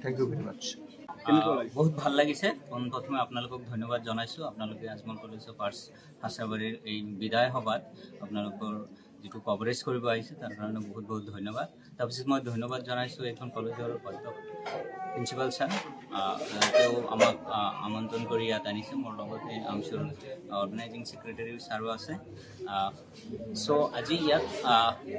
Thank you very মাছ। বহুত ভাল লাগিছে। পোনপ্ৰথমে আপোনালোকক ধন্যবাদ জনাইছোঁ। আপোনালোকে আজমল কলেজৰ ফাৰ্ষ্ট এই বিদায় সভাত আপোনালোকৰ যিটো কভাৰেজ কৰিব আহিছে তাৰ কাৰণে বহুত বহুত ধন্যবাদ। তাৰপিছত মই ধন্যবাদ জনাইছোঁ এইখন কলেজৰ প্ৰিন্সিপাল ছাৰ, তেওঁ আমাক আমন্ত্ৰণ কৰি ইয়াত আনিছে। মোৰ লগতে আমচুৰ অৰ্গেনাইজিং ছেক্ৰেটাৰী ছাৰো আছে। চ' আজি ইয়াত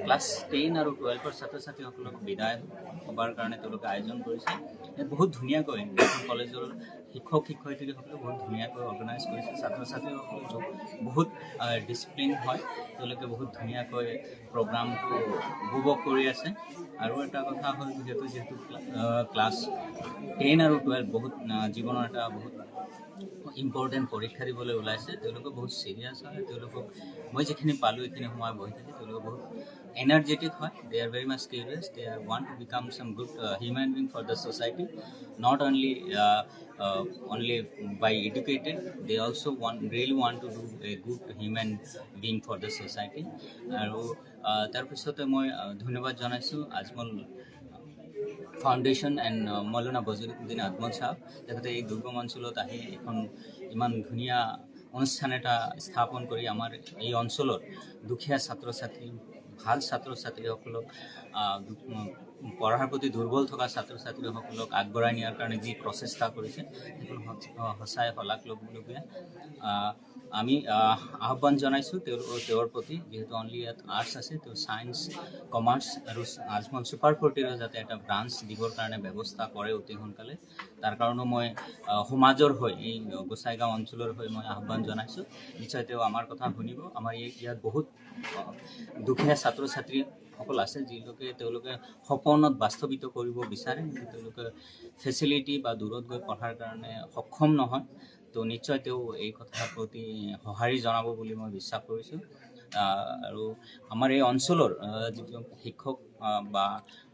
ক্লাছ 10 আৰু 12ৰ ছাত্ৰ ছাত্ৰীসকলক বিদায় সভাৰ কাৰণে তেওঁলোকে আয়োজন কৰিছে। ইয়াত বহুত ধুনীয়াকৈ কলেজৰ শিক্ষক শিক্ষয়িত্ৰীসকলে বহুত ধুনীয়াকৈ অৰ্গেনাইজ কৰিছে। ছাত্ৰ ছাত্ৰীসকলে বহুত ডিচিপ্লিন হয়, তেওঁলোকে বহুত ধুনীয়াকৈ প্ৰগ্ৰামটো উপভোগ কৰি আছে। আৰু এটা কথা হ'ল যিহেতু ক্লাছ 10 আৰু 12 বহুত জীৱনৰ এটা বহুত ইম্পৰ্টেণ্ট পৰীক্ষা দিবলৈ ওলাইছে। তেওঁলোকে বহুত চিৰিয়াছ হয়। তেওঁলোকক মই যিখিনি পালোঁ এইখিনি সময় বহি থাকি তেওঁলোকে বহুত এনাৰ্জেটিক হয়। They are very much curious. They are want to become some good human being for the society, not only by educated, they also really want to do a good human being for the society. আৰু তাৰপিছতে মই ধন্যবাদ জনাইছোঁ Ajmal foundation and Maulana Badruddin Ajmal sir, তেখেতে এই দুৰ্গম অঞ্চলত আহি এখন ইমান ধুনীয়া অনুষ্ঠান এটা স্থাপন কৰি আমাৰ এই অঞ্চলৰ দুখীয়া ছাত্ৰ ছাত্ৰী, ভাল ছাত্ৰ ছাত্ৰীসকলক পঢ়াৰ প্ৰতি দুৰ্বল থকা ছাত্ৰ ছাত্ৰীসকলক আগবঢ়াই নিয়াৰ কাৰণে যি প্ৰচেষ্টা কৰিছে সেইখন সঁচাই শলাগ ল'বলগীয়া। আমি আহ্বান জনাইছোঁ তেওঁৰ প্ৰতি, যিহেতু অনলি ইয়াত আৰ্টছ আছে, তেওঁ ছায়েন্স কমাৰ্চ আৰু আজমল ছুপাৰ 40ৰ যাতে এটা ব্ৰাঞ্চ দিবৰ কাৰণে ব্যৱস্থা কৰে অতি সোনকালে। তাৰ কাৰণেও মই সমাজৰ হৈ এই গোসাইগাঁও অঞ্চলৰ হৈ মই আহ্বান জনাইছোঁ। নিশ্চয় তেওঁ আমাৰ কথা শুনিব। আমাৰ ইয়াত বহুত দুখীয়া ছাত্ৰ ছাত্ৰীসকল আছে তেওঁলোকে সপোনত বাস্তৱিত কৰিব বিচাৰে, কিন্তু তেওঁলোকে ফেচিলিটি বা দূৰত গৈ পঢ়াৰ কাৰণে সক্ষম নহয়। তো নিশ্চয় তেওঁ এই কথাৰ প্ৰতি সঁহাৰি জনাব বুলি মই বিশ্বাস কৰিছোঁ। আৰু আমাৰ এই অঞ্চলৰ যিটো শিক্ষক বা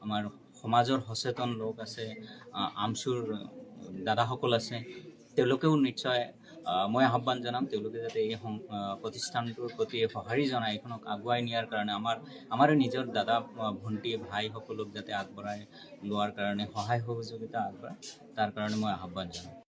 আমাৰ সমাজৰ সচেতন লোক আছে, আমচুৰ দাদাসকল আছে, তেওঁলোকেও নিশ্চয় মই আহ্বান জনাম তেওঁলোকে যাতে এই প্ৰতিষ্ঠানটোৰ প্ৰতি সঁহাৰি জনাই এইখনক আগুৱাই নিয়াৰ কাৰণে আমাৰ নিজৰ দাদা ভণ্টি ভাইসকলক যাতে আগবঢ়াই লোৱাৰ কাৰণে সহায় সহযোগিতা আগবঢ়ায়, তাৰ কাৰণে মই আহ্বান জনাম।